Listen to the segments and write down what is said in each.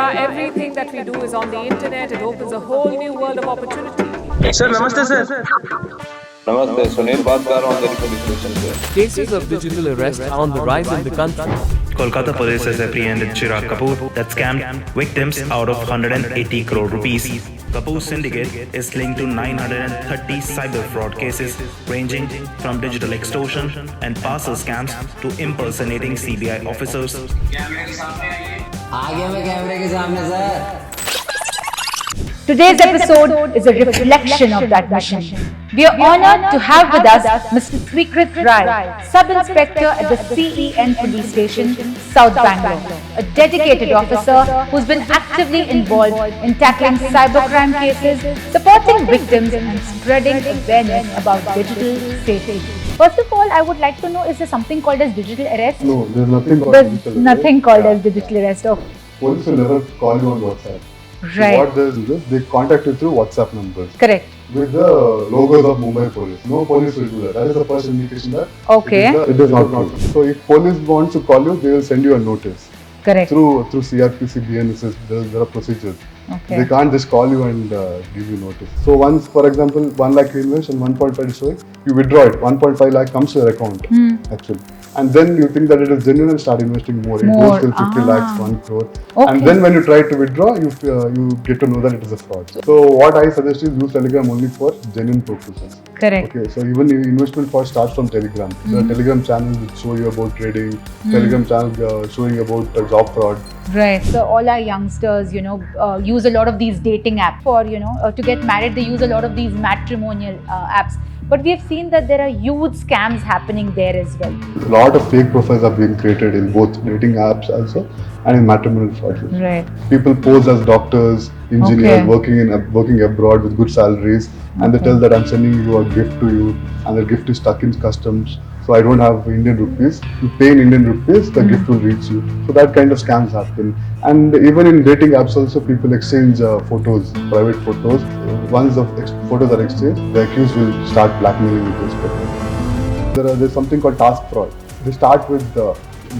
Now everything that we do is on the internet. It opens a whole new world of opportunity. Sir नमस्ते sir नमस्ते सुनील बात कर रहा हूँ Delhi police station से Cases of digital arrest are on the rise in the country. Kolkata police has apprehended Chirag Kapoor that scammed victims out of 180 crore rupees. Kapoor's syndicate is linked to 930 cyber fraud cases ranging from digital extortion and parcel scams to impersonating CBI officers. आगे में कैमरे के सामने sir. Today's episode is a reflection of that mission. We are honored to have with us Mr. Sweekrith Sub-Inspector at the CEN Police Station, South Bangalore, a dedicated officer who's been actively involved in tackling cybercrime cases, supporting victims and spreading awareness about digital safety. First of all, I would like to know, is there something called as digital arrest? No, there's nothing called There's digital nothing arrest. called as digital arrest. Oh. Police will never call you on WhatsApp. Right. What they do is they contact you through WhatsApp numbers. Correct. With the logos of Mumbai Police. No police will do that. That is the first indication that Okay. it is not true. So if police wants to call you, they will send you a notice. Correct. Through CRPC, BNSS, there are procedures. Okay. They can't just call you and give you notice. So once, for example, 1 lakh you invest and 1.5 is showing, you withdraw it. 1.5 lakh comes to your account actually. And then you think that it is genuine and start investing more. It goes till 50 lakhs, 1 crore. Okay. And then when you try to withdraw, you get to know that it is a fraud. So what I suggest is use Telegram only for genuine purposes. Correct. Okay, so even investment first starts from Telegram. There are Telegram channels which show you about trading, Telegram channel showing about job fraud. Right. So all our youngsters, use a lot of these dating apps for, to get married. They use a lot of these matrimonial apps. But we have seen that there are huge scams happening there as well. A lot of fake profiles are being created in both dating apps also and in matrimonial fraud. Right. People pose as doctors, engineers, working abroad with good salaries, and they tell that I'm sending you a gift to you, and the gift is stuck in customs. So I don't have Indian rupees. You pay in Indian rupees, the gift will reach you. So that kind of scams happen. And even in dating apps also, people exchange photos, private photos. Once the photos are exchanged, the accused will start blackmailing with this. There's something called task fraud. They start with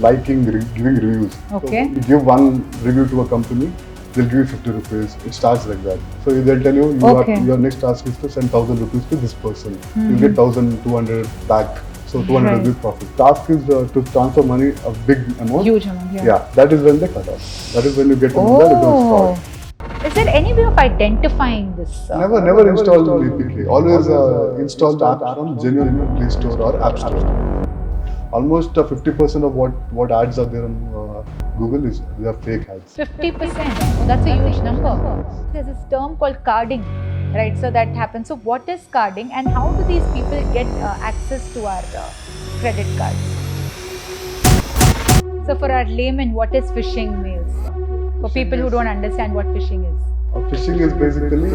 liking, giving reviews. Okay. So you give one review to a company, they'll give you 50 rupees. It starts like that. So they'll tell you, your next task is to send 1,000 rupees to this person. You get 1,200 back. So 200 rupees profit. Task is to transfer money, a big amount. Huge amount, yeah. Yeah, that is when they cut off. That is when you get to know that it was fraud. Is there any way of identifying this? Never install APK. Always install the app from genuine Play Store or App Store. Almost 50% of what ads are there on Google they are fake ads. 50%. Oh, that's a huge number. There's this term called carding. Right, so that happens. So what is carding and how do these people get access to our credit cards? So for our layman, what is phishing mails? For people who don't understand what phishing is. Phishing is basically...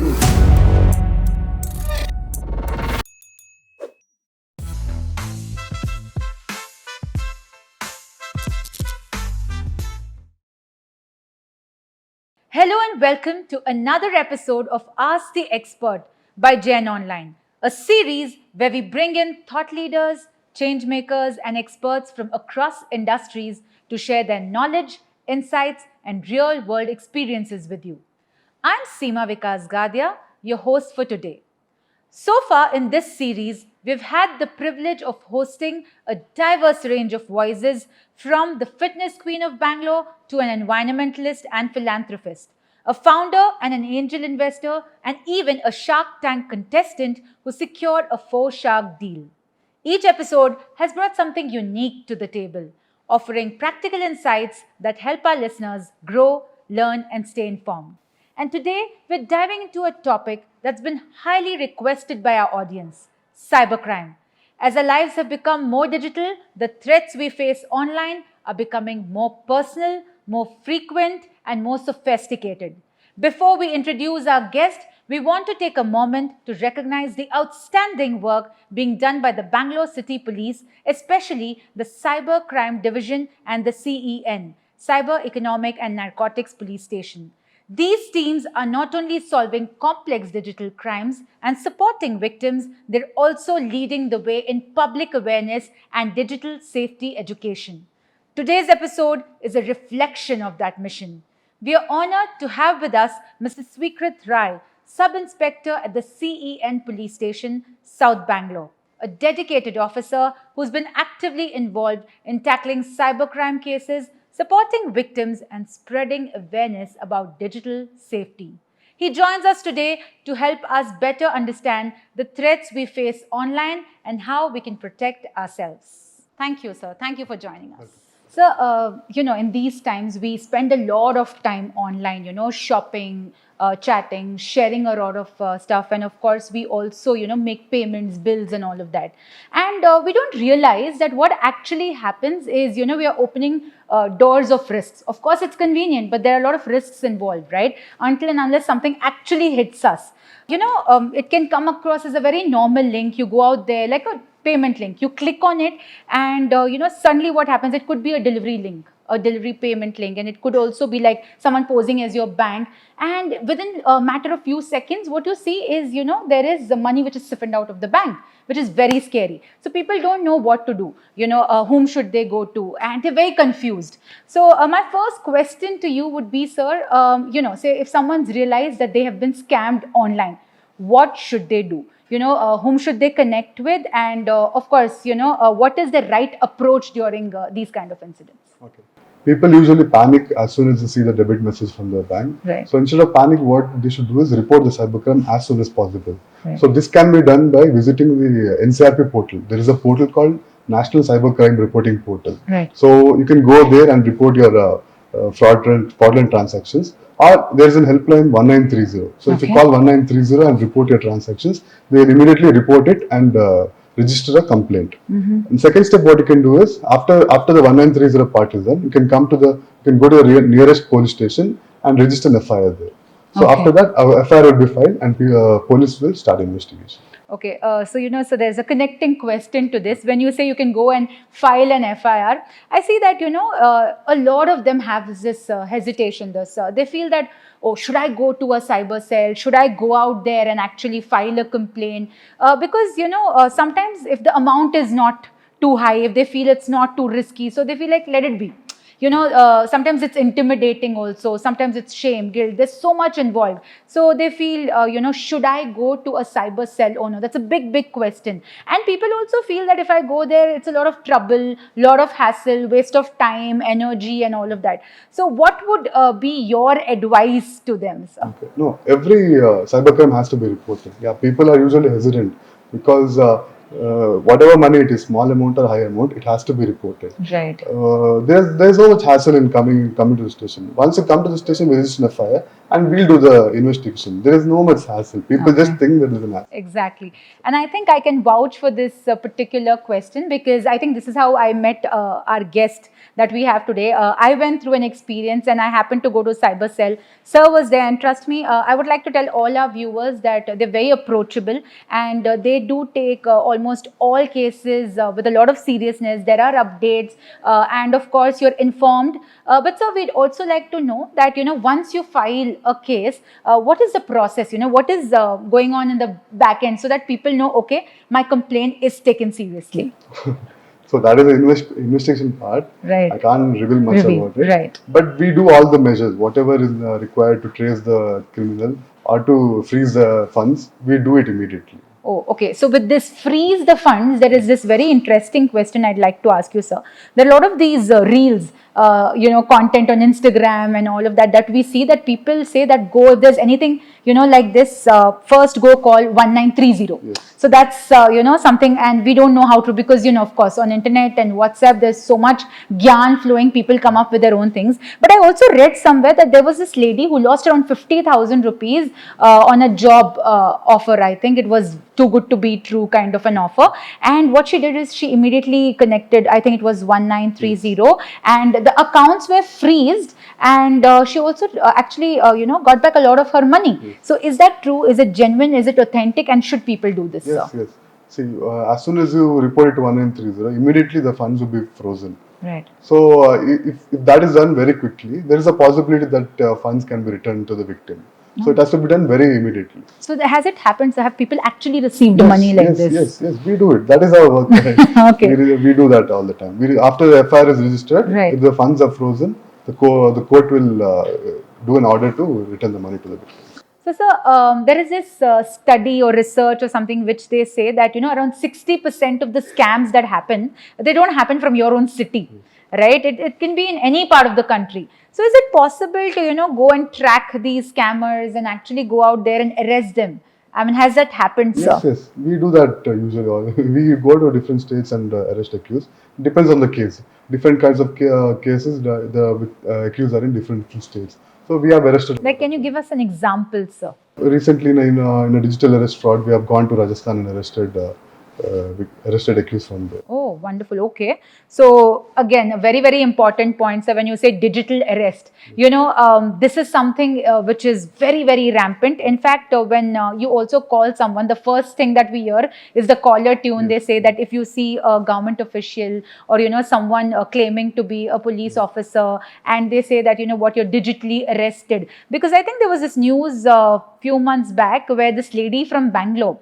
Hello and welcome to another episode of Ask the Expert by JAIN Online, a series where we bring in thought leaders, change makers and experts from across industries to share their knowledge, insights and real world experiences with you. I'm Seema Vikas Gadia, your host for today. So far in this series, we've had the privilege of hosting a diverse range of voices from the fitness queen of Bangalore to an environmentalist and philanthropist, a founder and an angel investor, and even a Shark Tank contestant who secured a 4-shark deal. Each episode has brought something unique to the table, offering practical insights that help our listeners grow, learn, and stay informed. And today, we're diving into a topic that's been highly requested by our audience, cybercrime. As our lives have become more digital, the threats we face online are becoming more personal, more frequent, and more sophisticated. Before we introduce our guest, we want to take a moment to recognize the outstanding work being done by the Bangalore City Police, especially the Cybercrime Division and the CEN, Cyber Economic and Narcotics Police Station. These teams are not only solving complex digital crimes and supporting victims, they're also leading the way in public awareness and digital safety education. Today's episode is a reflection of that mission. We are honored to have with us Mr. Sweekrith, Sub-Inspector at the CEN Police Station, South Bangalore, a dedicated officer who's been actively involved in tackling cybercrime cases, supporting victims and spreading awareness about digital safety. He joins us today to help us better understand the threats we face online and how we can protect ourselves. Thank you, sir. Thank you for joining us. So, in these times, we spend a lot of time online, shopping, chatting, sharing a lot of stuff. And of course, we also, make payments, bills and all of that. And we don't realize that what actually happens is, we are opening doors of risks. Of course, it's convenient, but there are a lot of risks involved, right? Until and unless something actually hits us. It can come across as a very normal link. You go out there like a payment link, you click on it and suddenly what happens, it could be a delivery link, a delivery payment link, and it could also be like someone posing as your bank, and within a matter of few seconds what you see is there is the money which is siphoned out of the bank, which is very scary. So people don't know what to do, whom should they go to, and they're very confused. So my first question to you would be, sir, say if someone's realized that they have been scammed online, what should they do? Whom should they connect with? And of course, what is the right approach during these kind of incidents? Okay. People usually panic as soon as they see the debit message from their bank. Right. So instead of panic, what they should do is report the cybercrime as soon as possible. Right. So this can be done by visiting the NCRP portal. There is a portal called National Cybercrime Reporting Portal. Right. So you can go there and report your fraudulent transactions. Or there is a helpline 1930. So if you call 1930 and report your transactions, they will immediately report it and register a complaint. And second step, what you can do is after the 1930 part is done, you can go to the nearest police station and register an FIR there. So after that, our FIR will be filed and police will start investigation. Okay, so there's a connecting question to this. When you say you can go and file an FIR, I see that, a lot of them have this hesitation. They feel that, oh, should I go to a cyber cell? Should I go out there and actually file a complaint? Because, sometimes if the amount is not too high, if they feel it's not too risky, so they feel like, let it be. Sometimes it's intimidating also, sometimes it's shame, guilt, there's so much involved. So they feel, should I go to a cyber cell or no? That's a big question. And people also feel that if I go there, it's a lot of trouble, lot of hassle, waste of time, energy and all of that. So what would be your advice to them, sir? Okay. No, every cybercrime has to be reported. Yeah, people are usually hesitant because whatever money it is, small amount or high amount, it has to be reported. Right. There's no much hassle in coming to the station. Once you come to the station, we register a FIR and we'll do the investigation. There is no much hassle. People just think that there is an hassle. Exactly. And I think I can vouch for this particular question because I think this is how I met our guest that we have today. I went through an experience and I happened to go to Cyber Cell. Sir was there, and trust me, I would like to tell all our viewers that they're very approachable and they do take almost all cases with a lot of seriousness. There are updates and of course you're informed. But sir, we'd also like to know that, once you file a case, what is the process, what is going on in the back end so that people know, okay, my complaint is taken seriously. So that is the investigation part. Right. I can't reveal much about it. Right. But we do all the measures, whatever is required to trace the criminal or to freeze the funds, we do it immediately. Oh, okay. So with this freeze the funds, there is this very interesting question I'd like to ask you, sir. There are a lot of these reels, content on Instagram and all of that we see that people say that go, if there's anything, like this, first go call 1930. Yes. So that's, something, and we don't know how to, because, of course, on internet and WhatsApp, there's so much gyan flowing, people come up with their own things. But I also read somewhere that there was this lady who lost around 50,000 rupees on a job offer. I think it was too good to be true kind of an offer. And what she did is she immediately connected, I think it was 1930, and the accounts were freezed, and she also actually, got back a lot of her money. Yes. So is that true? Is it genuine? Is it authentic? And should people do this? Yes, yes. See, as soon as you report it to 1930, immediately the funds will be frozen. Right. So if that is done very quickly, there is a possibility that funds can be returned to the victim. So it has to be done very immediately. So has it happened? So have people actually received money like this? Yes, we do it. That is our work. Okay. We do that all the time. After the FIR is registered, right, if the funds are frozen, the court will do an order to return the money to the victim. So, sir, there is this study or research or something which they say that, around 60% of the scams that happen, they don't happen from your own city, right? It can be in any part of the country. So, is it possible to, go and track these scammers and actually go out there and arrest them? I mean, has that happened, sir? Yes, we do that usually. We go to different states and arrest accused. Depends on the case. Different kinds of cases, the accused are in different states. So we have arrested. Like, can you give us an example, sir? Recently, in a digital arrest fraud, we have gone to Rajasthan and arrested accused from there. Oh, wonderful. Okay. So, again, a very, very important point. So, when you say digital arrest, this is something which is very, very rampant. In fact, when you also call someone, the first thing that we hear is the caller tune. They say that if you see a government official or, someone claiming to be a police officer, and they say that, what, you're digitally arrested. Because I think there was this news few months back where this lady from Bangalore,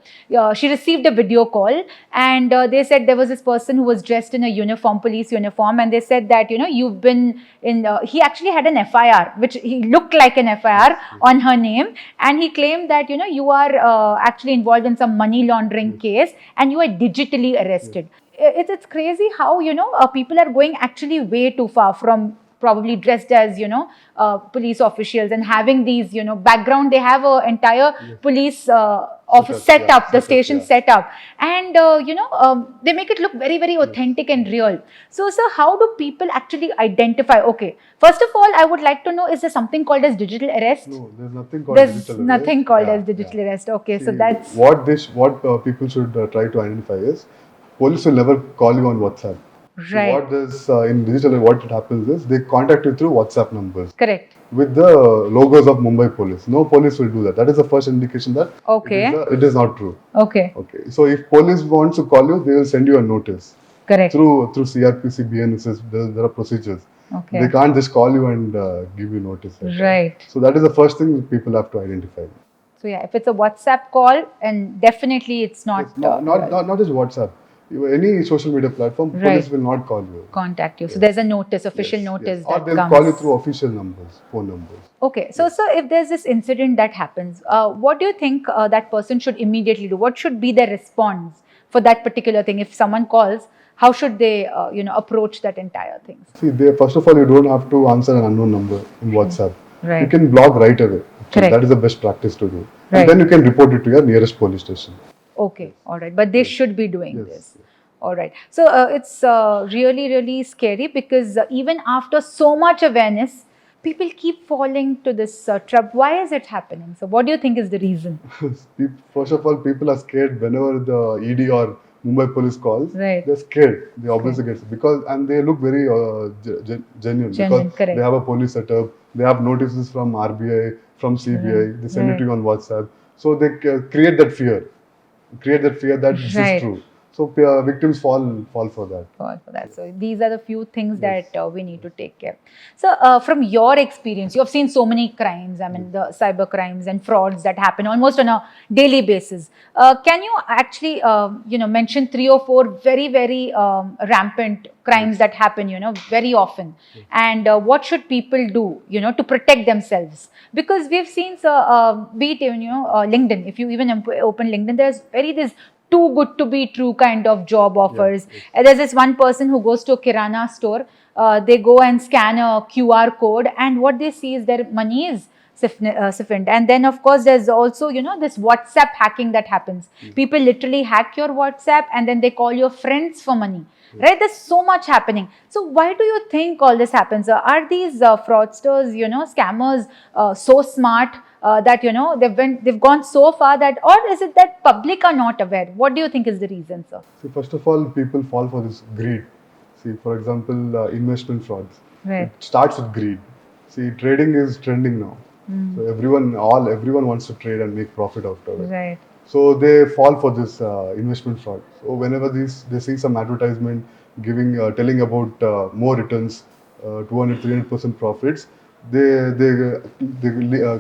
she received a video call, and they said there was this person who was dressed in a uniform, police uniform, and they said that, you've been in, he actually had an FIR, which he looked like an FIR on her name, and he claimed that, you are actually involved in some money laundering case, and you are digitally arrested. It's crazy how, people are going actually way too far from probably dressed as, police officials and having these, background. They have an entire police office set up, the station set up. And, they make it look very, very authentic and real. So, sir, how do people actually identify? Okay, first of all, I would like to know, is there something called as digital arrest? No, there's nothing called there's digital nothing arrest. called as digital arrest. Okay, so that's... What people should try to identify is, police will never call you on WhatsApp. Right. What this in digital, what it happens is they contact you through WhatsApp numbers. Correct. With the logos of Mumbai police. No police will do that. That is the first indication that it is not true. Okay. So if police wants to call you, they will send you a notice. Correct. Through CRPC, BNSS, there are procedures. Okay. They can't just call you and give you notice. Right. So that is the first thing people have to identify. So yeah, if it's a WhatsApp call, and definitely it's not... Not just WhatsApp. Any social media platform, police will not call you. Contact you. So there's a notice, official notice Or that they'll comes. call you through official numbers, phone numbers. Okay. So, sir, if there's this incident that happens, what do you think that person should immediately do? What should be their response for that particular thing? If someone calls, how should they, approach that entire thing? See, first of all, you don't have to answer an unknown number in WhatsApp. Right. You can block right away. Correct. That is the best practice to do. Right. And then you can report it to your nearest police station. Okay. All right. But they should be doing this. All right. So it's really, really scary because even after so much awareness, people keep falling to this trap. Why is it happening? So what do you think is the reason? First of all, people are scared whenever the ED or Mumbai police calls. Right. They're scared. They obviously get and they look very genuine because correct. they have a police setup. They have notices from RBI, from CBI. They send it to you on WhatsApp. So they create that fear. That this is true. So victims fall for that. So these are the few things that we need to take care. So from your experience, you have seen so many crimes. I mean, the cyber crimes and frauds that happen almost on a daily basis. Can you actually, mention 3 or 4 very, very rampant crimes that happen, very often? And what should people do, to protect themselves? Because we've seen, be it, LinkedIn. If you even open LinkedIn, there's this too good to be true kind of job offers. There's this one person who goes to a Kirana store. They go and scan a QR code, and what they see is their money is siphoned. And then, of course, there's also, this WhatsApp hacking that happens. People literally hack your WhatsApp, and then they call your friends for money. Right? There's so much happening. So why do you think all this happens? Are these fraudsters, scammers so smart that, they've gone so far that, or is it that public are not aware? What do you think is the reason, sir? See, first of all, people fall for this greed. See, for example, investment frauds. Right. It starts with greed. See, trading is trending now. So everyone wants to trade and make profit out of it. Right. So they fall for this investment fraud. So whenever they see some advertisement telling about more returns, 200-300% profits, they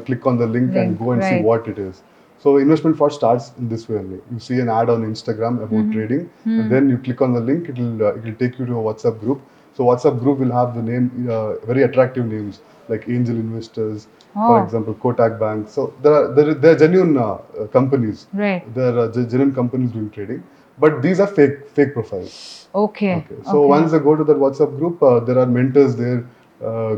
click on the link and go and see what it is. So investment fraud starts in this way only. You see an ad on Instagram about trading, and then you click on the link. It will take you to a WhatsApp group. So WhatsApp group will have the name, very attractive names like angel investors, for example, Kotak Bank. So there are genuine companies. Right. There are genuine companies doing trading, but these are fake profiles. Okay. So once they go to that WhatsApp group, there are mentors there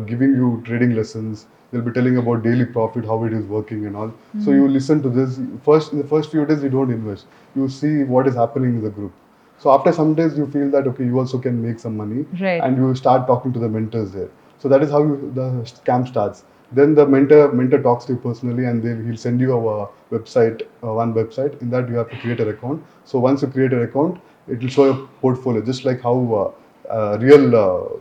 giving you trading lessons. They'll be telling about daily profit, how it is working and all. So you listen to this. In the first few days, you don't invest. You see what is happening in the group. So after some days, you feel that, okay, you also can make some money. Right. And you start talking to the mentors there. So that is how the scam starts. Then the mentor talks to you personally, and he'll send you a website, one website. In that, you have to create an account. So once you create an account, it will show your portfolio, just like how real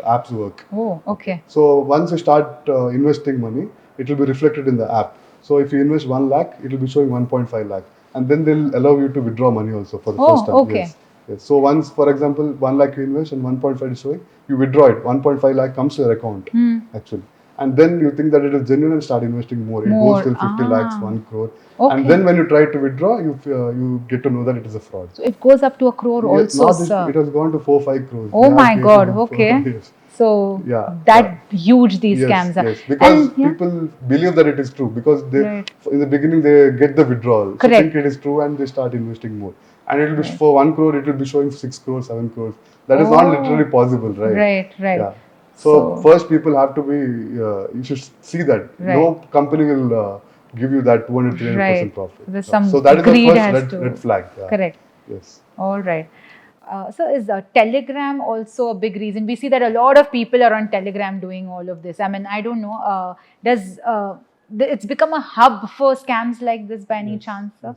apps work. Oh, okay. So once you start investing money, it will be reflected in the app. So if you invest 1 lakh, it will be showing 1.5 lakh. And then they'll allow you to withdraw money also for the first time. Okay. Yes. So once, for example, 1 lakh you invest and 1.5 is showing, you withdraw it. 1.5 lakh comes to your account, actually. And then you think that it is genuine and start investing more. It goes till 50 lakhs, 1 crore. Okay. And then when you try to withdraw, you get to know that it is a fraud. So it goes up to a crore also, Not sir. it has gone to 4-5 crores. Oh my God, cases of, okay. yes. So Yeah, that huge these scams are. Yes, because And, yeah. people believe that it is true, because they Right. in the beginning they get the withdrawal, so Correct. think it is true, and they start investing more. And it will be for 1 crore, it will be showing 6 crores, 7 crores. That is not literally possible, right? Right. Yeah. So first, people have to be. You should see that no company will give you that 200-300% profit. There's some So that is the greed first has to- red flag. Yeah. Correct. Yes. All right. So is Telegram also a big reason? We see that a lot of people are on Telegram doing all of this. I mean, I don't know. It's become a hub for scams like this by any chance, sir?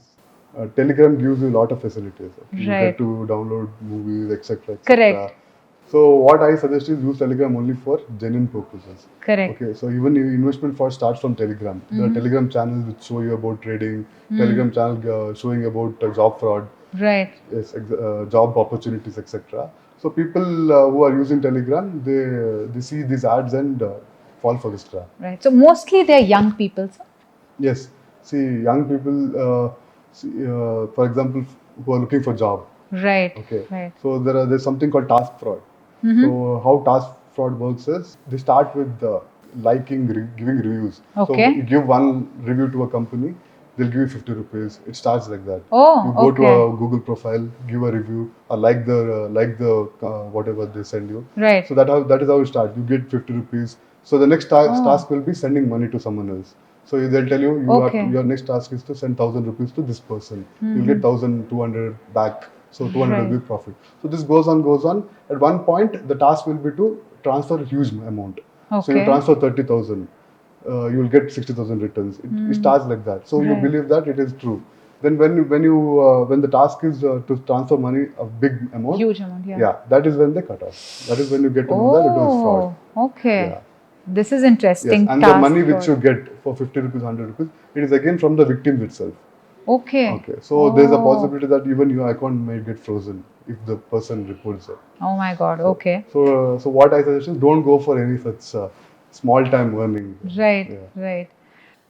Telegram gives you a lot of facilities. You Right. get to download movies, etc. Correct. So what I suggest is use Telegram only for genuine purposes. Correct. Okay, so even your investment first starts from Telegram. There are Telegram channels which show you about trading. Telegram channel showing about job fraud. Right. Yes, job opportunities, etc. So people who are using Telegram, they see these ads and fall for this trap. Right. So mostly they're young people, sir. Yes. See, young people, for example, who are looking for job. Right. Okay. Right. So there's something called task fraud. So how task fraud works is they start with liking, giving reviews. Okay. So you give one review to a company, they'll give you 50 rupees. It starts like that. Oh, you go to okay. a Google profile, give a review, or like the whatever they send you. Right. So that is how it starts. You get 50 rupees. So the next task will be sending money to someone else. So they'll tell you, your next task is to send 1,000 rupees to this person. You'll get 1,200 back. So 200 Right. will be profit. So this goes on. At one point, the task will be to transfer a huge amount. So you Okay. transfer 30,000. You will get 60,000 returns. It starts like that. So you Right. believe that it is true. Then when the task is to transfer money, a big amount. Huge amount, yeah. That is when they cut off. That is when you get to know that it was fraud. Okay. Yeah. This is interesting. Yes. And the money which you get for 50 rupees, 100 rupees, it is again from the victim itself. Okay. Okay. So there's a possibility that even your account might get frozen if the person reports it. Oh my God. Okay. So what I suggest is don't go for any such small time earning. Right. Yeah. Right.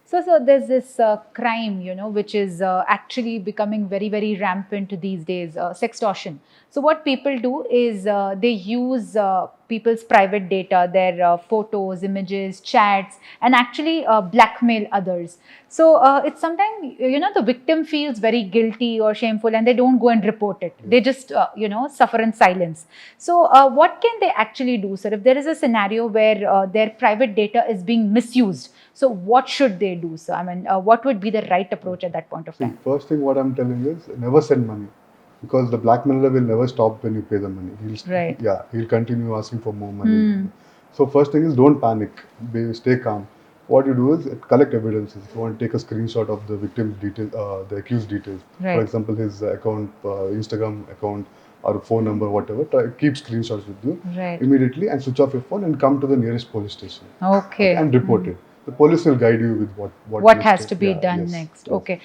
So there's this crime, which is actually becoming very, very rampant these days, sextortion. So what people do is they use people's private data, their photos, images, chats, and actually blackmail others. So it's sometimes, the victim feels very guilty or shameful and they don't go and report it. They just, suffer in silence. So what can they actually do, sir? If there is a scenario where their private data is being misused, so what should they do, sir? I mean, what would be the right approach at that point of time? First thing what I'm telling is never send money, because the blackmailer will never stop when you pay the money. Right. He'll continue asking for more money. So first thing is don't panic, stay calm. What you do is collect evidences. If you want to take a screenshot of the victim's details, the accused details, Right. for example, his account, Instagram account, or phone number, whatever, keep screenshots with you Right. immediately and switch off your phone and come to the nearest police station. Okay. And report it. The police will guide you with what What next has step. to be Yeah, done yes, next. yes. Okay.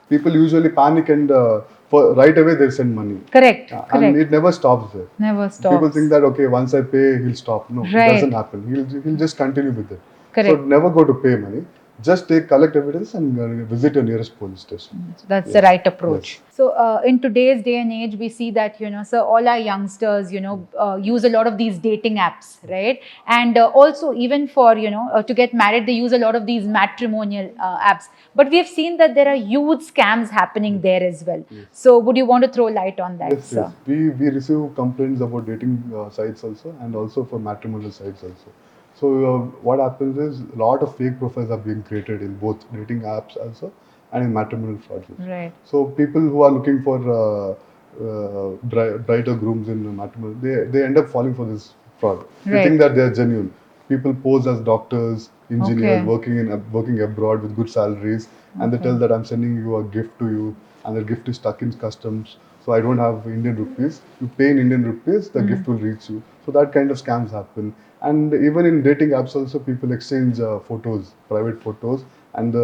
People usually panic and right away they send money. Correct. And Correct. it never stops there. Never stops. People think that okay, once I pay, he'll stop. No, Right. it doesn't happen. He'll just continue with it. Correct. So never go to pay money. just collect evidence and visit your nearest police station. So that's Yes. the right approach. Yes. So in today's day and age, we see that, so all our youngsters, use a lot of these dating apps, right? And also even for, to get married, they use a lot of these matrimonial apps. But we have seen that there are huge scams happening there as well. So would you want to throw light on that, Yes, sir? yes. We receive complaints about dating sites also, and also for matrimonial sites also. So what happens is a lot of fake profiles are being created in both dating apps also and in matrimonial frauds. Right. So people who are looking for brighter grooms in matrimonial, they end up falling for this fraud. They Right. think that they are genuine. People pose as doctors, engineers, Okay. working abroad with good salaries, and they tell that I'm sending you a gift to you, and the gift is stuck in customs. So I don't have Indian rupees. You pay in Indian rupees, the gift will reach you. So that kind of scams happen. And even in dating apps also, people exchange photos, private photos, and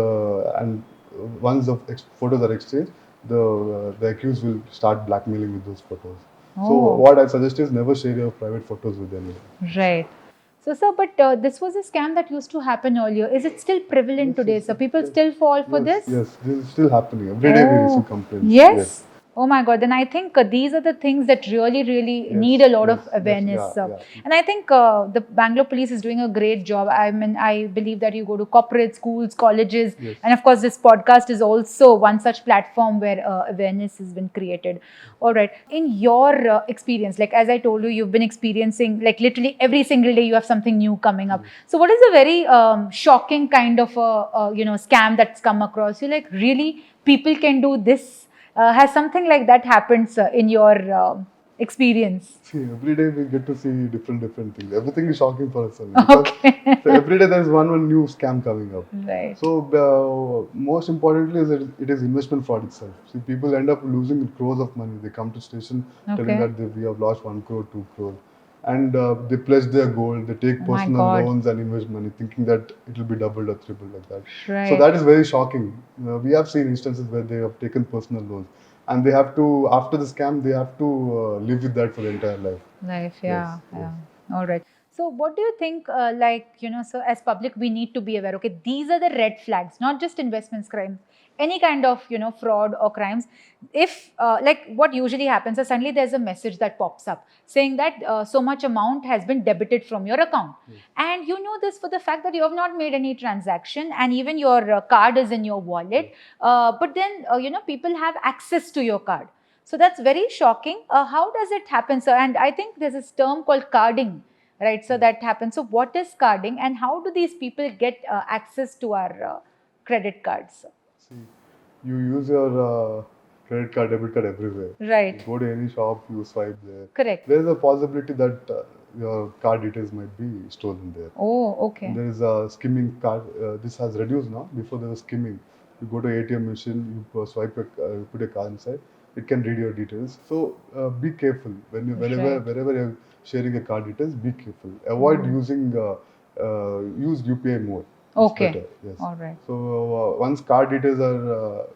once the photos are exchanged, the accused will start blackmailing with those photos. So Oh. what I suggest is never share your private photos with anyone. Right. So, sir, but this was a scam that used to happen earlier. Is it still prevalent today? So people still fall for this? Yes, this is still happening. Every day we receive complaints. Yes. Oh my God. Then I think these are the things that really need a lot of awareness. And I think the Bangalore police is doing a great job. I mean, I believe that you go to corporate schools, colleges, and of course, this podcast is also one such platform where awareness has been created. All right. In your experience, like as I told you, you've been experiencing like literally every single day you have something new coming up. So what is a very shocking kind of scam that's come across you? Like really, people can do this? Has something like that happened in your experience? See, every day we get to see different things. Everything is shocking for us. Okay. So every day there is one new scam coming up. Right. So most importantly is that it is investment fraud itself. See, people end up losing crores of money. They come to station telling that we have lost 1 crore, 2 crore. And they pledge their gold, they take personal loans and invest money thinking that it will be doubled or tripled like that. Right. So that is very shocking. We have seen instances where they have taken personal loans and they have to, after the scam, they have to live with that for the entire life. Yeah. Yes. All right. So what do you think, so as public, we need to be aware, okay, these are the red flags, not just investments crimes, any kind of, fraud or crimes. If, like what usually happens is suddenly there's a message that pops up saying that so much amount has been debited from your account. And you know this for the fact that you have not made any transaction and even your card is in your wallet. But then, people have access to your card. So that's very shocking. How does it happen, sir? And I think there's this term called carding, right? So that happens. So what is carding and how do these people get access to our credit cards? See, you use your credit card, debit card everywhere. Right. You go to any shop, you swipe there. Correct. There is a possibility that your card details might be stolen there. Oh, okay. There is a skimming card. This has reduced now. Before there was skimming. You go to ATM machine, you swipe, you put a card inside. It can read your details. So be careful wherever you're sharing a card details. Be careful. Avoid using use UPI more. Okay. Better. Yes. All right. So once card details are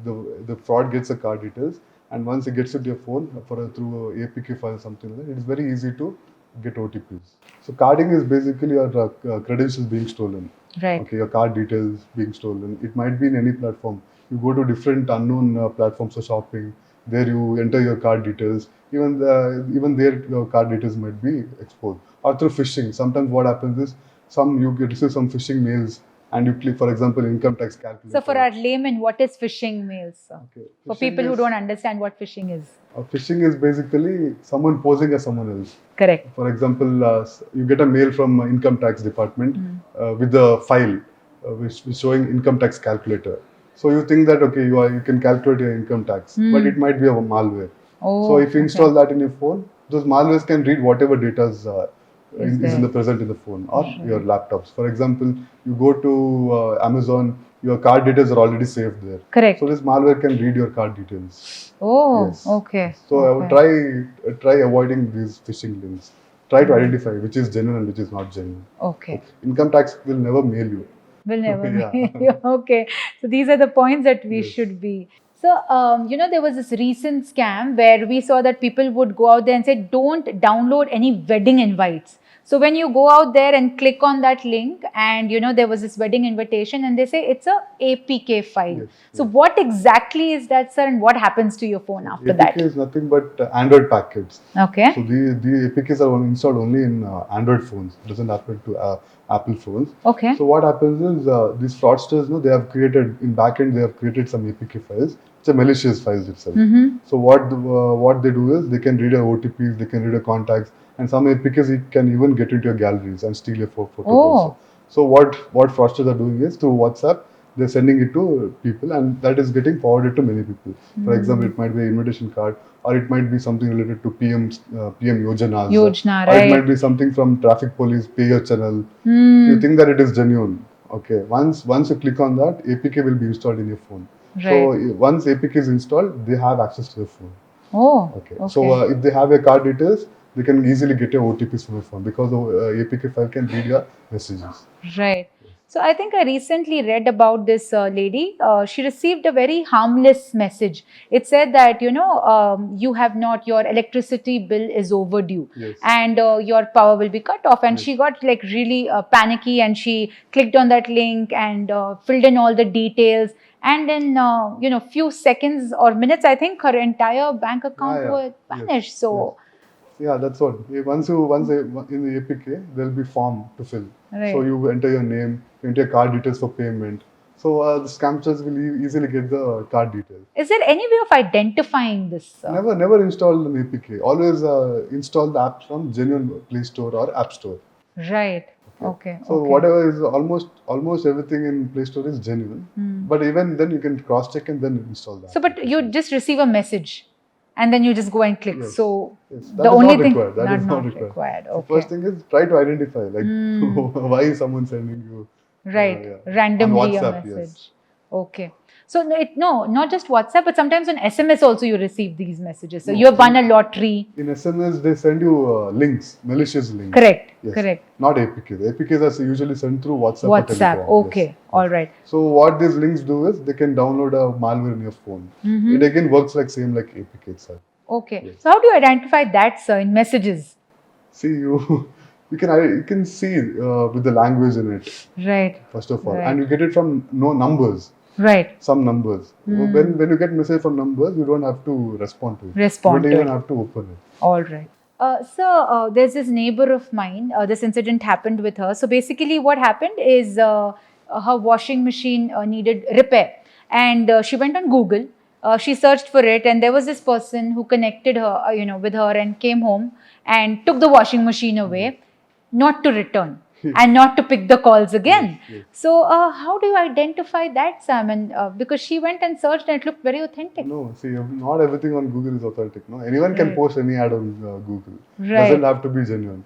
the fraud gets the card details, and once it gets into your phone through APK file or something like that, it is very easy to get OTPs. So carding is basically your credentials being stolen. Right. Okay, your card details being stolen. It might be in any platform. You go to different unknown platforms for shopping. There you enter your card details. Even there your card details might be exposed. Or through phishing. Sometimes what happens is you receive some phishing mails and you click, for example, income tax calculator. So for our laymen, what is phishing mails, sir? Okay. For people who don't understand what phishing is. Phishing is basically someone posing as someone else. Correct. For example, you get a mail from income tax department with the file which is showing income tax calculator. So you think that okay, you can calculate your income tax, but it might be a malware. Oh, so if you install that in your phone, those malwares can read whatever data is in the present in the phone or your laptops. For example, you go to Amazon, your card details are already saved there. Correct. So this malware can read your card details. Oh, yes. okay. So I would try avoiding these phishing links. Try to identify which is genuine and which is not genuine. Okay. Income tax will never mail you. Will never be. Okay. So these are the points that we should be. So, there was this recent scam where we saw that people would go out there and say, don't download any wedding invites. So when you go out there and click on that link, and there was this wedding invitation, and they say it's a APK file. Yes, So what exactly is that, sir, and what happens to your phone after APK that? is nothing but Android packets. Okay. So the APKs are installed only in Android phones. It doesn't happen to Apple phones. Okay. So what happens is these fraudsters, they have created in backend. They have created some APK files. It's a malicious files itself. So what they do is they can read your OTPs, they can read your contacts, and some APKs it can even get into your galleries and steal your photos. Oh. So what fraudsters are doing is through WhatsApp, they're sending it to people, and that is getting forwarded to many people. For example, it might be an invitation card, or it might be something related to PM Yojanas. Yojana, Or right. it might be something from traffic police, pay your channel. You think that it is genuine. Okay, once you click on that, APK will be installed in your phone. So once APK is installed, they have access to your phone. Oh. Okay. So if they have your card details, they can easily get your OTPs from your phone, because the APK file can read your messages. Right. So I think I recently read about this lady. She received a very harmless message. It said that, you have not, your electricity bill is overdue, Yes. and your power will be cut off. And she got like really panicky, and she clicked on that link and filled in all the details. And in, few seconds or minutes, I think her entire bank account would vanish. Yes, So. Yeah, that's what. Once in the APK, there will be form to fill. Right. So you enter your name, you enter your card details for payment. So the scammers will easily get the card details. Is there any way of identifying this? Never install an APK. Always install the app from genuine Play Store or App Store. Right. Okay. So whatever is almost everything in Play Store is genuine. But even then you can cross check and then install that. So, but you just receive a message, and then you just go and click. Yes. So Yes, the only thing that is not required. The Okay. first thing is try to identify, like why is someone sending you Right. On Randomly a WhatsApp, message. yes. Okay. So not just WhatsApp, but sometimes on SMS also you receive these messages. So you have won a lottery. In SMS they send you links, malicious links. Correct. Yes. Correct. Not APK. The APKs are usually sent through WhatsApp. Or WhatsApp. Telegram. Okay. Yes. All right. So what these links do is they can download a malware in your phone. It again works like same like APK itself. Okay. Yes. So how do you identify that, sir, in messages? See you can see with the language in it. Right. First of all, Right. and you get it from numbers. Right. Some numbers. When you get message from numbers, you don't have to respond to it. Respond You to don't even it. have to open it. All right. So there's this neighbor of mine. This incident happened with her. So basically, what happened is her washing machine needed repair, and she went on Google. She searched for it, and there was this person who connected her, with her, and came home and took the washing machine away, not to return and not to pick the calls again. Yes. So how do you identify that, Simon? Because she went and searched, and it looked very authentic. No, see, not everything on Google is authentic. No, anyone can post any ad on Google. Right. Doesn't have to be genuine.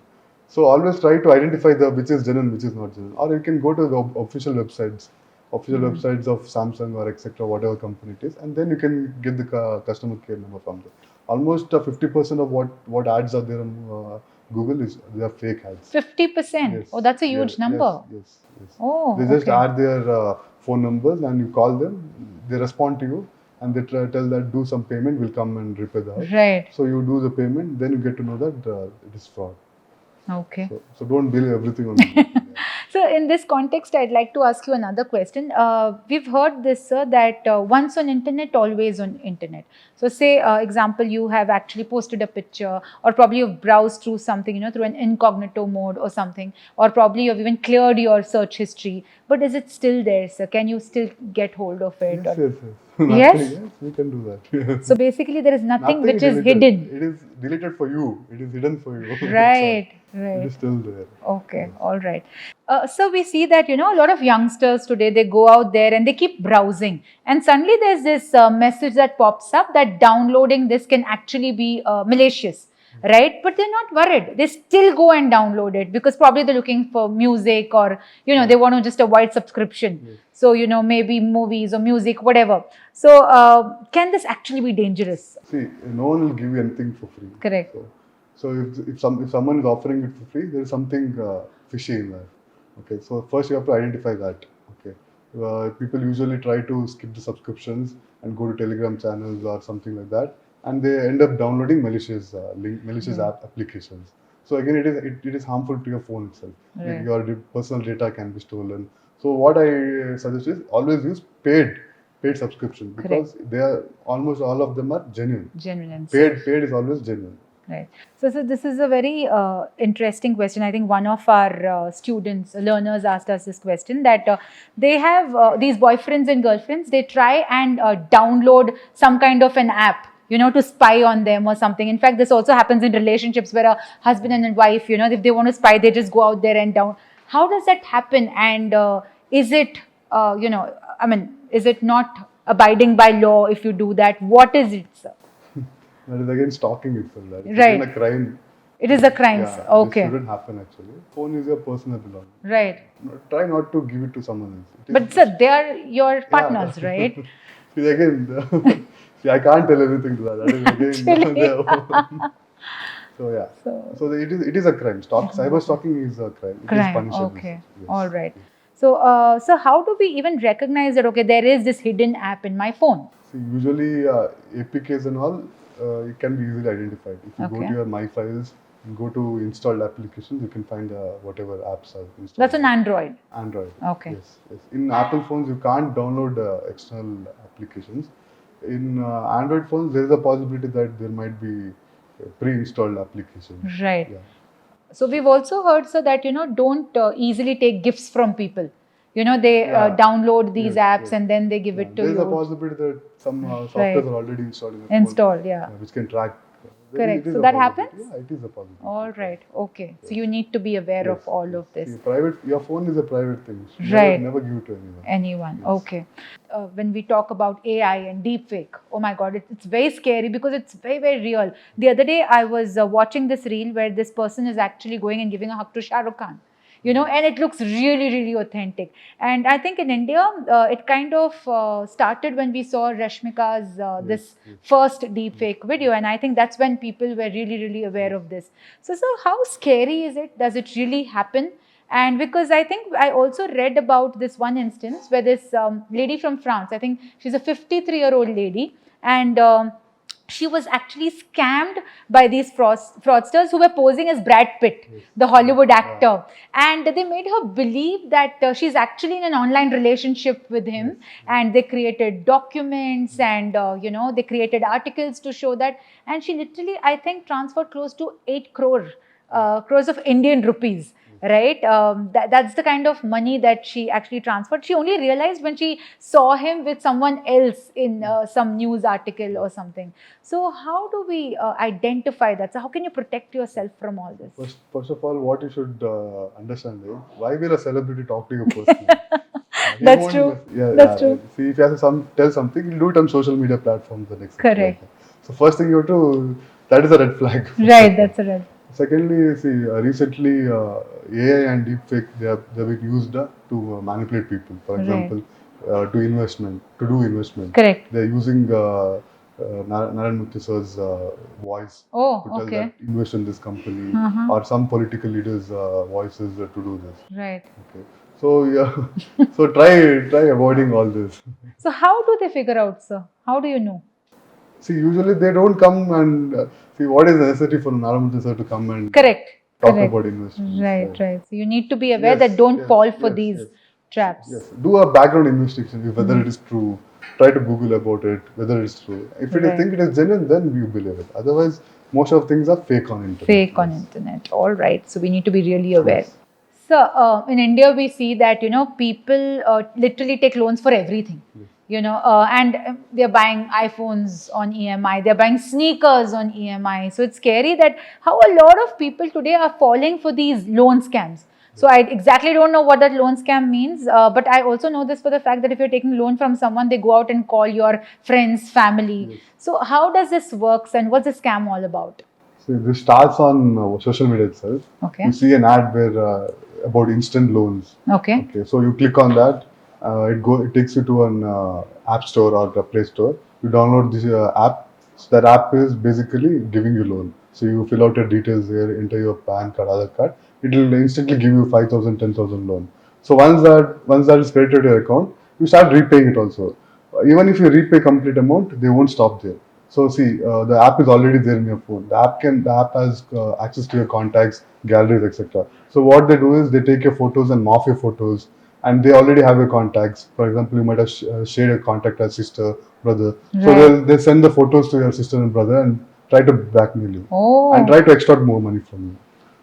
So always try to identify which is genuine, which is not genuine. Or you can go to the official websites of Samsung or etc. whatever company it is, and then you can get the customer care number from there. Almost 50% of what ads are there on Google they are fake ads. 50%. Yes. Oh, that's a huge number. Yes. Oh, They just okay. add their phone numbers and you call them. They respond to you and they tell that do some payment. We'll come and repair the house. Right. So you do the payment, then you get to know that it is fraud. Okay. So don't believe everything on Google. Yeah. So in this context, I'd like to ask you another question. We've heard this, sir, that once on internet, always on internet. So say, example, you have actually posted a picture, or probably you've browsed through something, through an incognito mode or something, or probably you've even cleared your search history. But is it still there, sir? Can you still get hold of it? Yes. Yes? Yes, we can do that. So basically, there is nothing which is deleted. hidden. It is deleted for you. It is hidden for you. Right. It Right. is still there. Okay, all right. So we see that, a lot of youngsters today, they go out there and they keep browsing. And suddenly there's this message that pops up that downloading this can actually be malicious, right? But they're not worried. They still go and download it because probably they're looking for music or, they want to just avoid subscription. Yes. So, maybe movies or music, whatever. So can this actually be dangerous? See, no one will give you anything for free. Correct. So if someone is offering it for free, there is something fishy in that. Okay, so first you have to identify that. Okay, people usually try to skip the subscriptions and go to Telegram channels or something like that, and they end up downloading malicious applications. So again, it is harmful to your phone itself. Right. Your personal data can be stolen. So what I suggest is always use paid subscription, because they are almost all of them are genuine. Genuine. Paid is always genuine. Right. So this is a very interesting question. I think one of our learners asked us this question, that they have these boyfriends and girlfriends, they try and download some kind of an app, to spy on them or something. In fact, this also happens in relationships where a husband and a wife, if they want to spy, they just go out there and down. How does that happen? And is it, is it not abiding by law if you do that? What is it, sir? That is again stalking itself. It's Right. again a crime. It is a crime. Yeah, Okay. This shouldn't happen actually. Phone is your personal belonging. Right. Try not to give it to someone else. But sir, they are your partners, right? See again, I can't tell anything to that. That is again their own. So yeah. So it is a crime. Cyber stalking is a crime. It is punishable. Okay. Yes. All right. So how do we even recognize that, okay, there is this hidden app in my phone? See, usually APKs and all, it can be easily identified. If you go Okay. to your My Files and go to installed applications, you can find whatever apps are installed. That's an Android. Android. Okay. Yes. In Apple phones, you can't download external applications. In Android phones, there is a possibility that there might be pre-installed applications. Right. Yeah. So we've also heard, sir, that, don't easily take gifts from people. They Yeah. download these Yes, apps yes. and then they give it to There is a you. possibility that some softwares are already installed in the phone, Installed, yeah. which can track. Correct. It is So a that possibility. happens? Yeah, it is a possibility. All right. Okay. So you need to be aware of all of this. See, your phone is a private thing. Right. Never give it to anyone. Anyone. Yes. Okay. When we talk about AI and deepfake, oh my God, it's very scary because it's very, very real. The other day, I was watching this reel where this person is actually going and giving a hug to Shah Rukh Khan. And it looks really, really authentic. And I think in India, it kind of started when we saw Rashmika's this first deepfake video. And I think that's when people were really, really aware of this. So how scary is it? Does it really happen? And because I think I also read about this one instance where this lady from France, I think she's a 53-year-old lady, and she was actually scammed by these fraudsters who were posing as Brad Pitt, the Hollywood actor. And they made her believe that she's actually in an online relationship with him. And they created documents and, they created articles to show that. And she literally, I think, transferred close to 8 crores of Indian rupees. Right? That's the kind of money that she actually transferred. She only realized when she saw him with someone else in some news article or something. So how do we identify that? So how can you protect yourself from all this? First of all, what you should understand is, why will a celebrity talk to you personally? That's true. That's true. See, if you have to tell something, you'll do it on social media platforms the next. Correct. So first thing you have to, that is a red flag. Right, that's a red. Secondly, see, recently AI and deepfake, they have been used to manipulate people. For example, to do investment. Correct. They're using Naren Murthy sir's voice to tell that invest in this company, or some political leaders' voices to do this. Right. Okay. So yeah, so try avoiding all this. So how do they figure out, sir? How do you know? See, usually they don't come and see what is necessary for Naren Murthy sir to come and talk about investments. Right. So you need to be aware that don't fall for these traps. Yes. Do a background investigation whether it is true. Try to Google about it, whether it's true. If you think it is genuine, then you believe it. Otherwise, most of things are fake on internet. Fake on internet. All right. So we need to be really aware. Yes. So in India, we see that, people literally take loans for everything. Yes. And they're buying iPhones on EMI, they're buying sneakers on EMI. So it's scary that how a lot of people today are falling for these loan scams. So I exactly don't know what that loan scam means, but I also know this for the fact that if you're taking loan from someone, they go out and call your friends, family. Yes. So how does this work and what's the scam all about? So this starts on social media itself. Okay. You see an ad where about instant loans. Okay. So you click on that. It takes you to an app store or a Play Store. You download this app. So that app is basically giving you loan. So you fill out your details there, enter your PAN card, Aadhaar card. It will instantly give you 5,000, 10,000 loan. So once that is credited to your account, you start repaying it also. Even if you repay complete amount, they won't stop there. So see, the app is already there in your phone. The app has access to your contacts, galleries, etc. So what they do is they take your photos and morph your photos, and they already have your contacts. For example, you might have shared a contact as sister, brother. So they send the photos to your sister and brother and try to blackmail you and try to extort more money from you.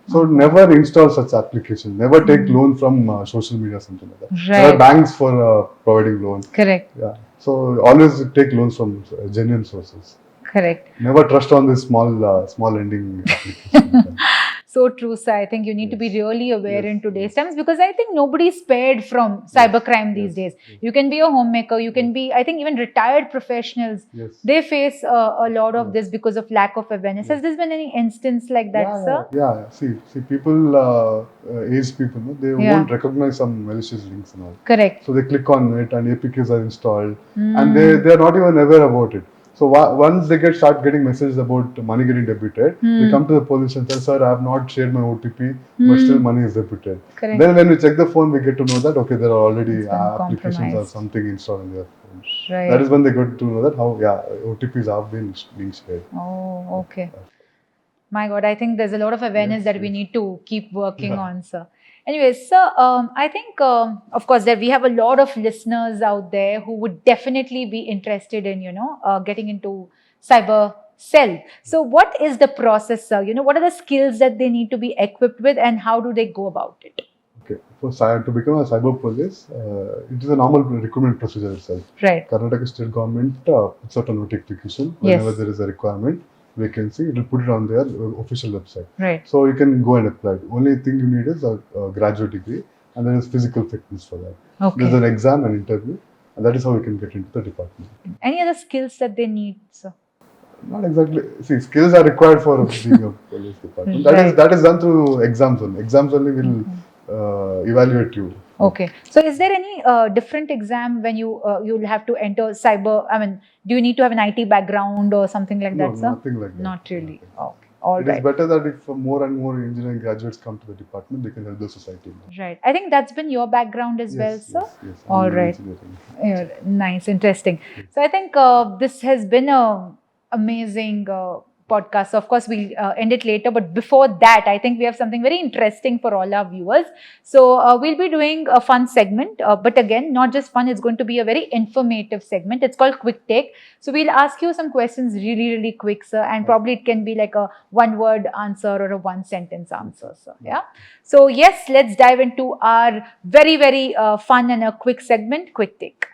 So never install such applications. Never take loan from social media or something like that. There are banks for providing loans. Correct. Yeah. So always take loans from genuine sources. Correct. Never trust on this small lending application. So true, sir. I think you need to be really aware in today's times, because I think nobody's spared from cybercrime these days. You can be a homemaker, you can be, I think even retired professionals, they face a lot of this because of lack of awareness. Has there been any instance like that, sir? Yeah. See, people, aged people, no, they won't recognize some malicious links and all. Correct. So they click on it and APKs are installed, and they are not even aware about it. So once they start getting messages about money getting debited, they come to the police and say, "Sir, I have not shared my OTP, but still money is debited." Correct. Then when we check the phone, we get to know that there are already applications or something installed in their phone. Right. That is when they get to know that OTPs have been being shared. Oh, okay. My God, I think there's a lot of awareness that we need to keep working on, sir. Anyways, sir, I think, of course, that we have a lot of listeners out there who would definitely be interested in, getting into Cyber Cell. So what is the process, sir? What are the skills that they need to be equipped with, and how do they go about it? Okay, to become a cyber police, it is a normal recruitment procedure itself. Right. Karnataka state government puts out a notification whenever there is a requirement. Vacancy, it will put it on their official website. Right. So you can go and apply. Only thing you need is a graduate degree, and there is physical fitness for that. Okay. There's an exam and interview, and that is how you can get into the department. Any other skills that they need, sir? Not exactly. See, skills are required for being a police department. That is done through exams only. Exams only will evaluate you. Okay. So is there any different exam when you'll have to enter cyber? I mean, do you need to have an IT background or something like that, sir? Nothing like that. Not really. Okay. All right. It is better that if more and more engineering graduates come to the department, they can help the society. Right. I think that's been your background as well, sir? Yes. All right. Yeah, nice. Interesting. So I think this has been an amazing podcast. So of course, we'll end it later. But before that, I think we have something very interesting for all our viewers. So we'll be doing a fun segment. But again, not just fun, it's going to be a very informative segment. It's called Quick Take. So we'll ask you some questions really, really quick, sir. And probably it can be like a one-word answer or a one-sentence answer, sir. Yeah. So yes, let's dive into our very, very fun and a quick segment, Quick Take.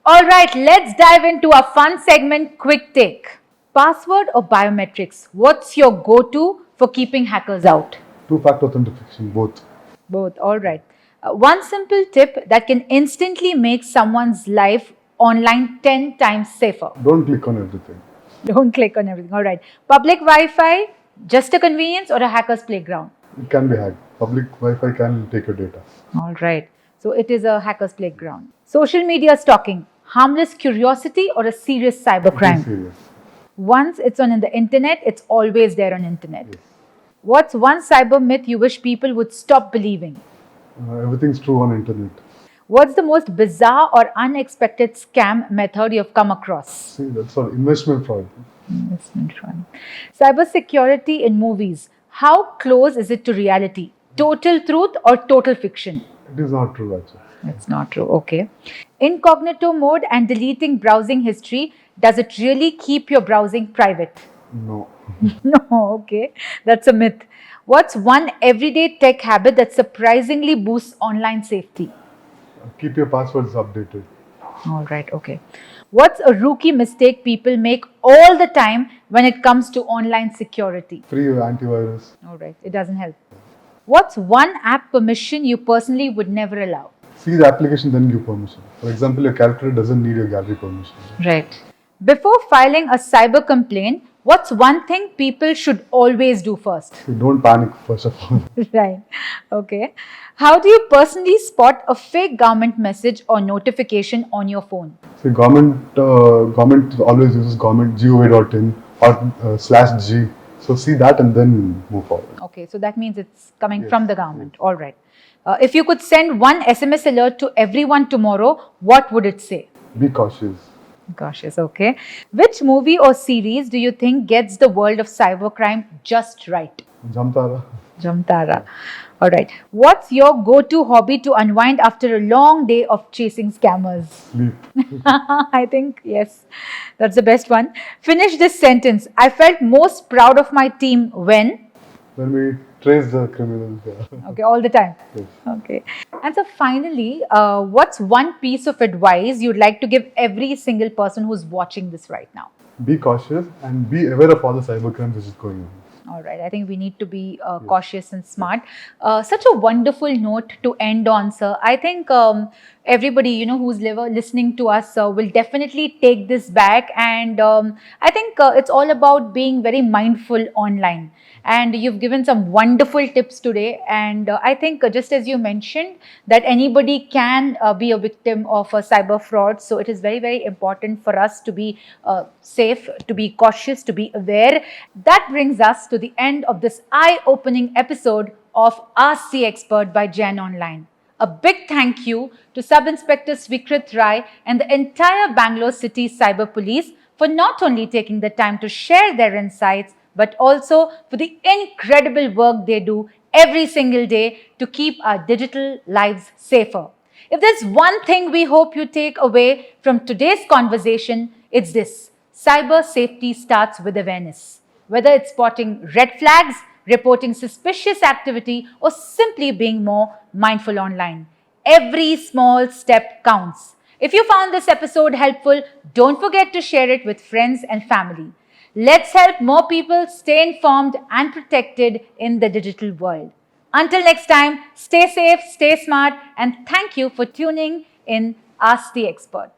All right, let's dive into our fun segment, Quick Take. Password or biometrics? What's your go-to for keeping hackers out? Two-factor authentication, both. Both, all right. One simple tip that can instantly make someone's life online 10 times safer. Don't click on everything. Don't click on everything, all right. Public Wi-Fi, just a convenience or a hacker's playground? It can be hacked. Public Wi-Fi can take your data. All right. So it is a hacker's playground. Social media stalking. Harmless curiosity or a serious cybercrime? Serious. Once it's on the internet, it's always there on internet. Yes. What's one cyber myth you wish people would stop believing? Everything's true on internet. What's the most bizarre or unexpected scam method you've come across? See, that's all investment fraud. Investment fraud. Cybersecurity in movies. How close is it to reality? Total truth or total fiction? It is not true, actually. It's not true. Okay. Incognito mode and deleting browsing history. Does it really keep your browsing private? No. No. Okay. That's a myth. What's one everyday tech habit that surprisingly boosts online safety? Keep your passwords updated. All right. Okay. What's a rookie mistake people make all the time when it comes to online security? Free antivirus. All right. It doesn't help. What's one app permission you personally would never allow? See the application, then give permission. For example, your calculator doesn't need your gallery permission. Right. Before filing a cyber complaint, what's one thing people should always do first? So don't panic, first of all. Right. Okay. How do you personally spot a fake government message or notification on your phone? See, government always uses government.gov.in or /G. So see that and then move forward. Okay, so that means it's coming from the government. All right. If you could send one SMS alert to everyone tomorrow, what would it say? Be cautious. Cautious, okay. Which movie or series do you think gets the world of cybercrime just right? Jamtara. Jamtara. All right. What's your go-to hobby to unwind after a long day of chasing scammers? Sleep. I think, yes, that's the best one. Finish this sentence. I felt most proud of my team when? When we trace the criminals. Yeah. Okay, all the time. Yes. Okay. And so finally, what's one piece of advice you'd like to give every single person who's watching this right now? Be cautious and be aware of all the cybercrimes which is going on. All right. I think we need to be cautious and smart. Such a wonderful note to end on, sir. I think everybody, who's listening to us will definitely take this back. And I think it's all about being very mindful online. And you've given some wonderful tips today. And I think just as you mentioned that anybody can be a victim of a cyber fraud. So it is very, very important for us to be safe, to be cautious, to be aware. That brings us to the end of this eye-opening episode of Ask the Expert by JAIN Online. A big thank you to Sub-Inspector Sweekrith and the entire Bangalore City Cyber Police for not only taking the time to share their insights, but also for the incredible work they do every single day to keep our digital lives safer. If there's one thing we hope you take away from today's conversation, it's this: cyber safety starts with awareness. Whether it's spotting red flags, reporting suspicious activity, or simply being more mindful online, every small step counts. If you found this episode helpful, don't forget to share it with friends and family. Let's help more people stay informed and protected in the digital world. Until next time, stay safe, stay smart, and thank you for tuning in Ask the Expert.